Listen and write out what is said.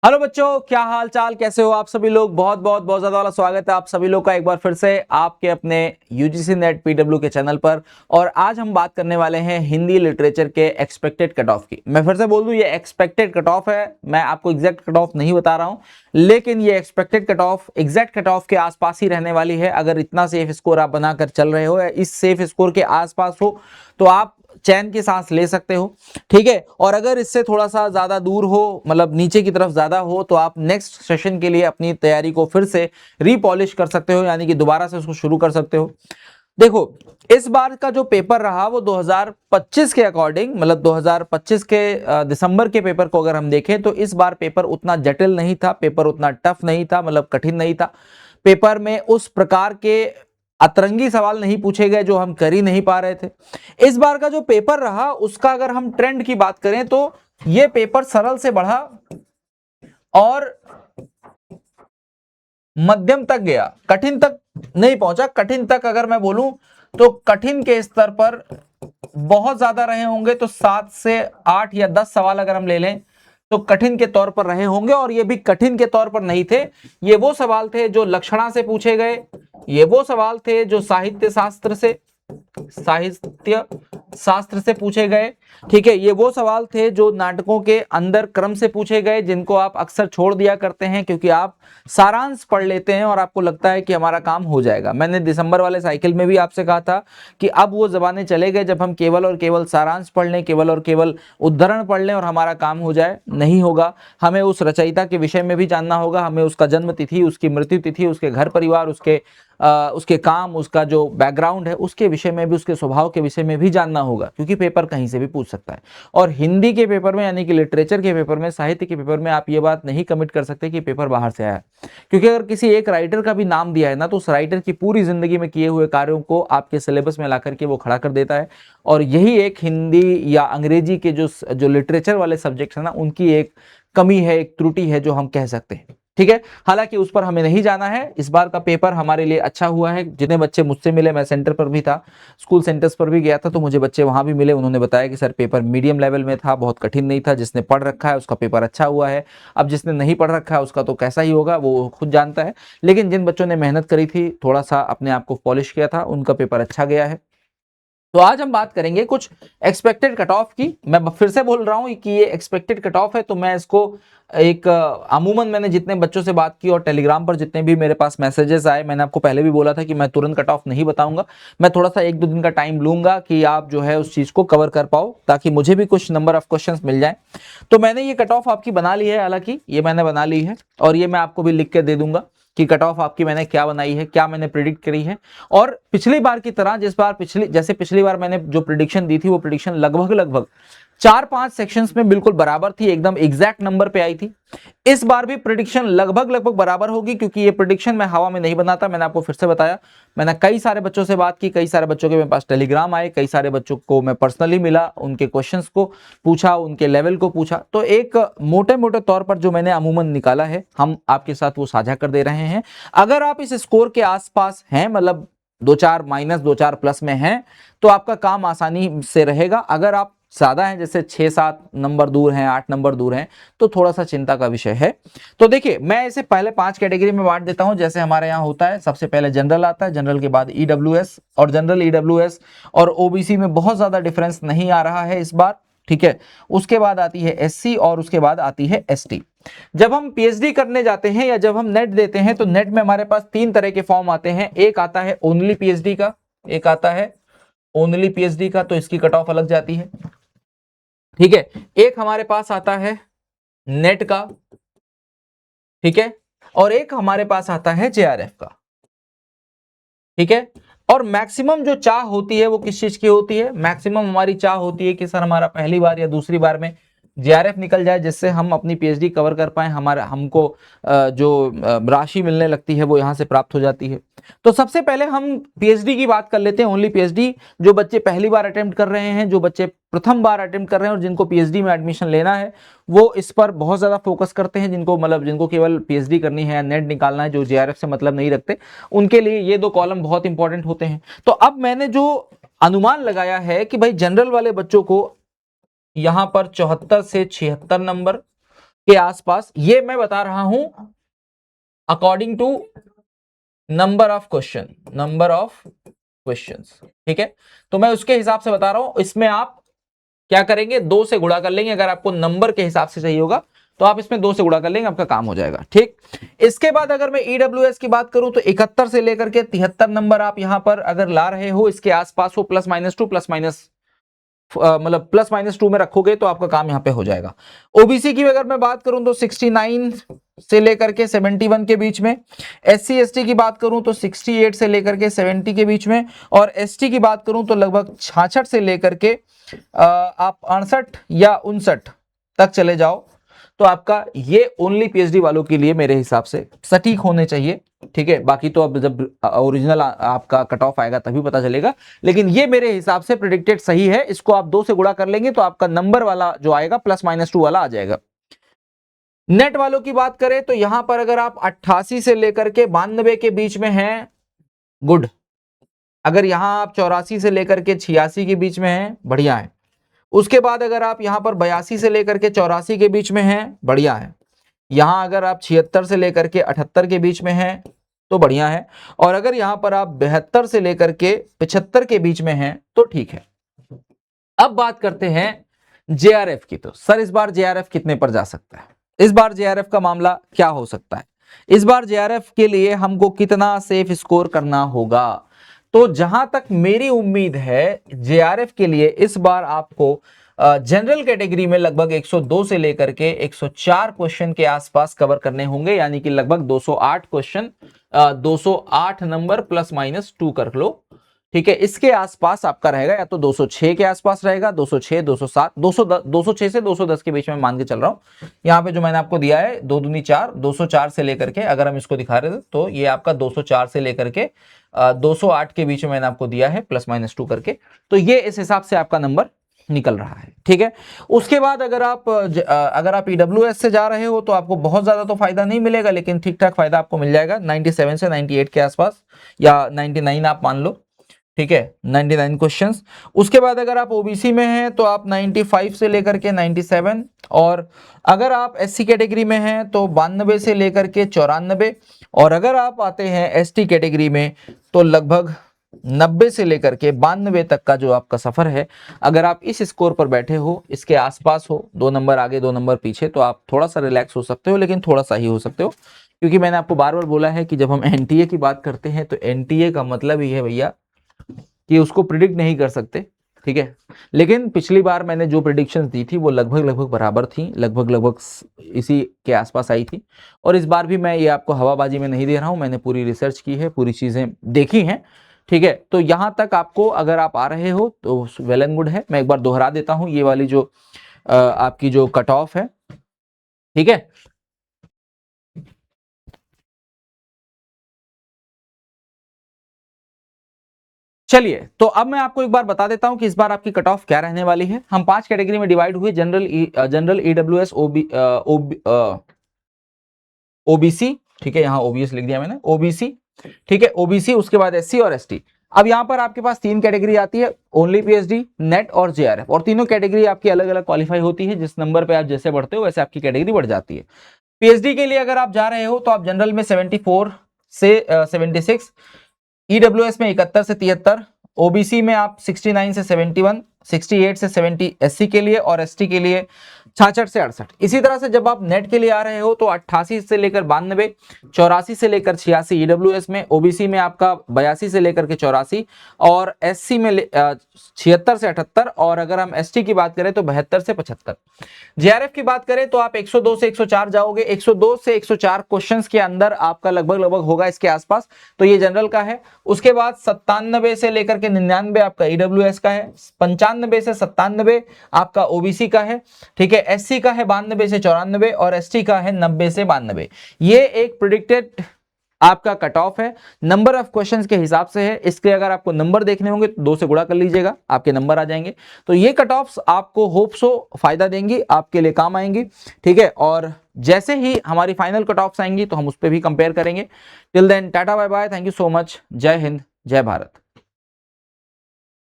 Hello बच्चों, क्या हाल चाल, कैसे हो आप सभी लोग। बहुत बहुत बहुत ज्यादा वाला स्वागत है आप सभी लोग का एक बार फिर से आपके अपने यूजीसी नेट पीडब्ल्यू के चैनल पर। और आज हम बात करने वाले हैं हिंदी लिटरेचर के एक्सपेक्टेड कट ऑफ की। मैं फिर से बोल दूं, ये एक्सपेक्टेड कट ऑफ है, मैं आपको एग्जैक्ट कट ऑफ नहीं बता रहा हूं, लेकिन ये expected cut off exact cut off के आसपास ही रहने वाली है। अगर इतना सेफ स्कोर आप बनाकर चल रहे हो या इस सेफ स्कोर के आसपास हो तो आप चैन की सांस ले सकते हो, ठीक है। और अगर इससे थोड़ा सा ज्यादा दूर हो, मतलब नीचे की तरफ ज्यादा हो, तो आप नेक्स्ट सेशन के लिए अपनी तैयारी को फिर से रीपॉलिश कर सकते हो, यानी कि दोबारा से उसको शुरू कर सकते हो। देखो, इस बार का जो पेपर रहा वो 2025 के अकॉर्डिंग, मतलब 2025 के दिसंबर के पेपर को अगर हम देखें तो इस बार पेपर उतना जटिल नहीं था, पेपर उतना टफ नहीं था, मतलब कठिन नहीं था। पेपर में उस प्रकार के अतरंगी सवाल नहीं पूछे गए जो हम कर ही नहीं पा रहे थे। इस बार का जो पेपर रहा उसका अगर हम ट्रेंड की बात करें तो ये पेपर सरल से बढ़ा और मध्यम तक गया, कठिन तक नहीं पहुंचा। कठिन तक अगर मैं बोलूं तो कठिन के स्तर पर बहुत ज्यादा रहे होंगे, तो 7 से 8 या 10 सवाल अगर हम ले लें तो कठिन के तौर पर रहे होंगे। और ये भी कठिन के तौर पर नहीं थे, ये वो सवाल थे जो लक्षणा से पूछे गए, ये वो सवाल थे जो साहित्य शास्त्र से पूछे गए, ठीक है। ये वो सवाल थे जो नाटकों के अंदर क्रम से पूछे गए, जिनको आप अक्सर छोड़ दिया करते हैं क्योंकि आप सारांश पढ़ लेते हैं और आपको लगता है कि हमारा काम हो जाएगा। मैंने दिसंबर वाले साइकिल में भी आपसे कहा था कि अब वो जमाने चले गए जब हम केवल और केवल सारांश पढ़ लें, केवल और केवल उद्धरण पढ़ लें और हमारा काम हो जाए। नहीं होगा, हमें उस रचयिता के विषय में भी जानना होगा, हमें उसका जन्म तिथि, उसकी मृत्यु तिथि, उसके घर परिवार, उसके काम, उसका जो बैकग्राउंड है उसके विषय में भी, उसके स्वभाव के विषय में भी जानना होगा, क्योंकि पेपर कहीं से भी पूछ सकता है। और हिंदी के पेपर में, यानी कि लिटरेचर के पेपर में, साहित्य के पेपर में आप ये बात नहीं कमिट कर सकते कि पेपर बाहर से आया है, क्योंकि अगर किसी एक राइटर का भी नाम दिया है ना, तो उस राइटर की पूरी जिंदगी में किए हुए कार्यों को आपके सिलेबस में ला करके वो खड़ा कर देता है। और यही एक हिंदी या अंग्रेजी के जो लिटरेचर वाले सब्जेक्ट है ना, उनकी एक कमी है, एक त्रुटि है जो हम कह सकते हैं, ठीक है। हालांकि उस पर हमें नहीं जाना है। इस बार का पेपर हमारे लिए अच्छा हुआ है। जितने बच्चे मुझसे मिले, मैं सेंटर पर भी था, स्कूल सेंटर्स पर भी गया था, तो मुझे बच्चे वहां भी मिले, उन्होंने बताया कि सर पेपर मीडियम लेवल में था, बहुत कठिन नहीं था। जिसने पढ़ रखा है उसका पेपर अच्छा हुआ है। अब जिसने नहीं पढ़ रखा है उसका तो कैसा ही होगा, वो खुद जानता है। लेकिन जिन बच्चों ने मेहनत करी थी, थोड़ा सा अपने आप को पॉलिश किया था, उनका पेपर अच्छा गया है। तो आज हम बात करेंगे कुछ एक्सपेक्टेड कट ऑफ की। मैं फिर से बोल रहा हूं कि ये एक्सपेक्टेड कट ऑफ है, तो मैं इसको एक अमूमन मैंने जितने बच्चों से बात की और टेलीग्राम पर जितने भी मेरे पास मैसेजेस आए, मैंने आपको पहले भी बोला था कि मैं तुरंत कट ऑफ नहीं बताऊंगा, मैं थोड़ा सा 1-2 दिन का टाइम लूंगा कि आप जो है उस चीज को कवर कर पाओ, ताकि मुझे भी कुछ नंबर ऑफ क्वेश्चंस मिल जाए। तो मैंने ये कट ऑफ आपकी बना ली है, हालांकि ये मैंने बना ली है और ये मैं आपको भी लिख के दे दूंगा कि कट ऑफ आपकी मैंने क्या बनाई है, क्या मैंने प्रिडिक्ट करी है। और पिछली बार की तरह, पिछली बार मैंने जो प्रिडिक्शन दी थी वो प्रिडिक्शन लगभग 4-5 सेक्शंस में बिल्कुल बराबर थी, एकदम एग्जैक्ट नंबर पे आई थी। इस बार भी प्रिडिक्शन लगभग बराबर होगी, क्योंकि ये प्रिडिक्शन मैं हवा में नहीं बनाता। मैंने आपको फिर से बताया, मैंने कई सारे बच्चों से बात की, कई सारे बच्चों के मेरे पास टेलीग्राम आए, कई सारे बच्चों को मैं पर्सनली मिला, उनके क्वेश्चंस को पूछा, उनके लेवल को पूछा। तो एक मोटे मोटे तौर पर जो मैंने अमूमन निकाला है, हम आपके साथ वो साझा कर दे रहे हैं। अगर आप इस स्कोर के आसपास हैं, मतलब 2-4 माइनस 2-4 प्लस में हैं, तो आपका काम आसानी से रहेगा। अगर आप ज्यादा हैं, जैसे 6-7 नंबर दूर हैं, 8 नंबर दूर हैं, तो थोड़ा सा चिंता का विषय है। तो देखिए, मैं इसे पहले 5 कैटेगरी में बांट देता हूं, जैसे हमारे यहां होता है। सबसे पहले जनरल आता है, जनरल के बाद ईडब्ल्यूएस, और जनरल, ईडब्ल्यूएस और ओबीसी में बहुत ज्यादा डिफरेंस नहीं आ रहा है इस बार, ठीक है। उसके बाद आती है एससी और उसके बाद आती है एसटी। जब हम पीएचडी करने जाते हैं या जब हम नेट देते हैं, तो नेट में हमारे पास 3 तरह के फॉर्म आते हैं। एक आता है ओनली पीएचडी का, एक आता है ओनली पीएचडी का, तो इसकी कट ऑफ अलग जाती है, ठीक है। एक हमारे पास आता है नेट का, ठीक है, और एक हमारे पास आता है जेआरएफ का, ठीक है। और मैक्सिमम जो चाह होती है वो किस चीज की होती है? मैक्सिमम हमारी चाह होती है कि सर हमारा पहली बार या दूसरी बार में जेआरएफ निकल जाए, जिससे हम अपनी पीएचडी कवर कर पाए, हमको जो राशि मिलने लगती है वो यहां से प्राप्त हो जाती है। तो सबसे पहले हम पीएचडी की बात कर लेते हैं, ओनली पीएचडी। जो बच्चे पहली बार अटेम्प्ट कर रहे हैं, जो बच्चे प्रथम बार अटेम्प्ट कर रहे हैं और जिनको पीएचडी में एडमिशन लेना है, वो इस पर बहुत ज्यादा फोकस करते हैं। जिनको केवल पीएचडी करनी है या नेट निकालना है, जो जेआरएफ से मतलब नहीं रखते, उनके लिए ये 2 कॉलम बहुत इंपॉर्टेंट होते हैं। तो अब मैंने जो अनुमान लगाया है कि भाई जनरल वाले बच्चों को यहां पर 74 से 76 नंबर, के आसपास, ये मैं बता रहा हूं according to number of questions, ठीक है। तो मैं उसके हिसाब से बता रहा हूं, इसमें आप क्या करेंगे, 2 से गुणा कर लेंगे। अगर आपको नंबर के हिसाब से चाहिए होगा तो आप इसमें 2 से गुणा कर लेंगे, आपका काम हो जाएगा, ठीक। इसके बाद अगर मैं ईडब्ल्यूएस की बात करूं तो 71 से लेकर के 73 नंबर आप यहां पर अगर ला रहे हो, इसके आसपास हो, +-2 मतलब +-2 में रखोगे तो आपका काम यहां पे हो जाएगा। ओबीसी की अगर मैं बात करूं तो 69 से लेकर के 71 के बीच में, एससी एसटी की बात करूं तो 68 से लेकर के 70 के बीच में, और एसटी की बात करूं तो लगभग 66 से लेकर के आप 68 या 59 तक चले जाओ, तो आपका ये ओनली पीएचडी वालों के लिए मेरे हिसाब से सटीक होने चाहिए, ठीक है। बाकी तो अब जब ओरिजिनल आपका कट ऑफ आएगा तभी पता चलेगा, लेकिन ये मेरे हिसाब से प्रेडिक्टेड सही है। इसको आप 2 से गुणा कर लेंगे तो आपका नंबर वाला जो आएगा +-2 वाला आ जाएगा। नेट वालों की बात करें तो यहां पर अगर आप 88 से लेकर के 92 के बीच में हैं, गुड। अगर यहां आप 84 से लेकर के 86 के बीच में हैं, बढ़िया है। उसके बाद अगर आप यहां पर 82 से लेकर के 84 के बीच में हैं, बढ़िया है। यहां अगर आप 76 से लेकर के 78 के बीच में हैं तो बढ़िया है, और अगर यहां पर आप 72 से लेकर के 75 के बीच में हैं तो ठीक है। अब बात करते हैं जेआरएफ की। तो सर इस बार जेआरएफ कितने पर जा सकता है, इस बार जेआरएफ का मामला क्या हो सकता है, इस बार जेआरएफ के लिए हमको कितना सेफ स्कोर करना होगा। तो जहां तक मेरी उम्मीद है जेआरएफ के लिए इस बार आपको जनरल कैटेगरी में लगभग 102 से लेकर के 104 क्वेश्चन के आसपास कवर करने होंगे, यानी कि लगभग 208 क्वेश्चन, 208 नंबर +-2 कर लो, ठीक है। इसके आसपास आपका रहेगा, या तो 206 के आसपास रहेगा, 206, 207, 206 से 210 के बीच में मान के चल रहा हूं। यहाँ पे जो मैंने आपको दिया है 2 दूनी 4, 204 से लेकर के, अगर हम इसको दिखा रहे थे तो ये आपका 204 से लेकर के 208 के बीच में मैंने आपको दिया है +-2 करके। तो ये इस हिसाब से आपका नंबर निकल रहा है, ठीक है। उसके बाद अगर आप ईडब्ल्यूएस से जा रहे हो तो आपको बहुत ज्यादा तो फायदा नहीं मिलेगा, लेकिन ठीक ठाक फायदा आपको मिल जाएगा 97 से 98 के आसपास, या 99 आप मान लो, ठीक है, 99 क्वेश्चंस। उसके बाद अगर आप ओबीसी में हैं तो आप 95 से लेकर के 97, और अगर आप एससी कैटेगरी में हैं तो 92 से लेकर के 94, और अगर आप आते हैं एसटी कैटेगरी में तो लगभग 90 से लेकर के 92 तक का जो आपका सफर है, अगर आप इस स्कोर पर बैठे हो, इसके आसपास हो, 2 नंबर आगे 2 नंबर पीछे, तो आप थोड़ा सा रिलैक्स हो सकते हो, लेकिन थोड़ा सा ही हो सकते हो, क्योंकि मैंने आपको बार बार बोला है कि जब हम एनटीए की बात करते हैं तो एनटीए का मतलब ही है भैया कि उसको प्रिडिक्ट नहीं कर सकते, ठीक है। लेकिन पिछली बार मैंने जो प्रिडिक्शंस दी थी वो लगभग बराबर थी, लगभग इसी के आसपास आई थी, और इस बार भी मैं ये आपको हवाबाजी में नहीं दे रहा हूं, मैंने पूरी रिसर्च की है, पूरी चीजें देखी हैं, ठीक है। तो यहां तक आपको अगर आप आ रहे हो तो वेल एंड गुड है। मैं एक बार दोहरा देता हूं ये वाली जो आपकी जो कट ऑफ है, ठीक है। चलिए, तो अब मैं आपको एक बार बता देता हूं कि इस बार आपकी कट ऑफ क्या रहने वाली है। हम 5 कैटेगरी में डिवाइड हुए, जनरल ईडब्ल्यूएस, ओबीसी, ठीक है, यहां ओबीएस लिख दिया मैंने, ओबीसी, ठीक है, ओबीसी, उसके बाद एससी और एसटी। अब यहां पर आपके पास 3 कैटेगरी आती है, ओनली पीएचडी, नेट और जेआरएफ, और तीनों कैटेगरी आपकी अलग अलग क्वालिफाई होती है। जिस नंबर पे आप जैसे बढ़ते हो वैसे आपकी कैटेगरी बढ़ जाती है। पीएचडी के लिए अगर आप जा रहे हो तो आप जनरल में 74 से 76, ईडब्ल्यूएस में 71 से 73, ओबीसी में आप 69 से 71, 68 से 70 एससी के लिए, और एसटी के लिए 66 से 68। इसी तरह से जब आप नेट के लिए आ रहे हो तो 88 से लेकर 92, 84 से लेकर 86 ईडब्ल्यूएस में, ओबीसी में आपका 82 से लेकर के 84, और एससी में 76 से 78, और अगर हम एसटी की बात करें तो 72 से 75। जेआरएफ की बात करें तो आप 102 से 104 जाओगे, 102 से 104 क्वेश्चंस के अंदर आपका लगभग होगा इसके आसपास, तो ये जनरल का है। उसके बाद 97 से लेकर के 99 आपका ईडब्ल्यूएस का है, 95 से 97 आपका ओबीसी का है, ठीक है, एससी का है 92 से 94, और एसटी का है 90 से 92। ये एक प्रेडिक्टेड आपका कट ऑफ है, नंबर ऑफ क्वेश्चंस के हिसाब से है। इसके अगर आपको नंबर देखने होंगे तो 2 से गुणा कर लीजिएगा, आपके नंबर आ जाएंगे। तो ये कट ऑफ्स आपको होप सो फायदा देंगी, आपके लिए काम आएंगी, ठीक है। और जैसे ही हमारी फाइनल कट ऑफ्स आएंगी तो हम उस पर भी कंपेयर करेंगे। Till then tata bye bye, thank you so much, जय हिंद, जय भारत।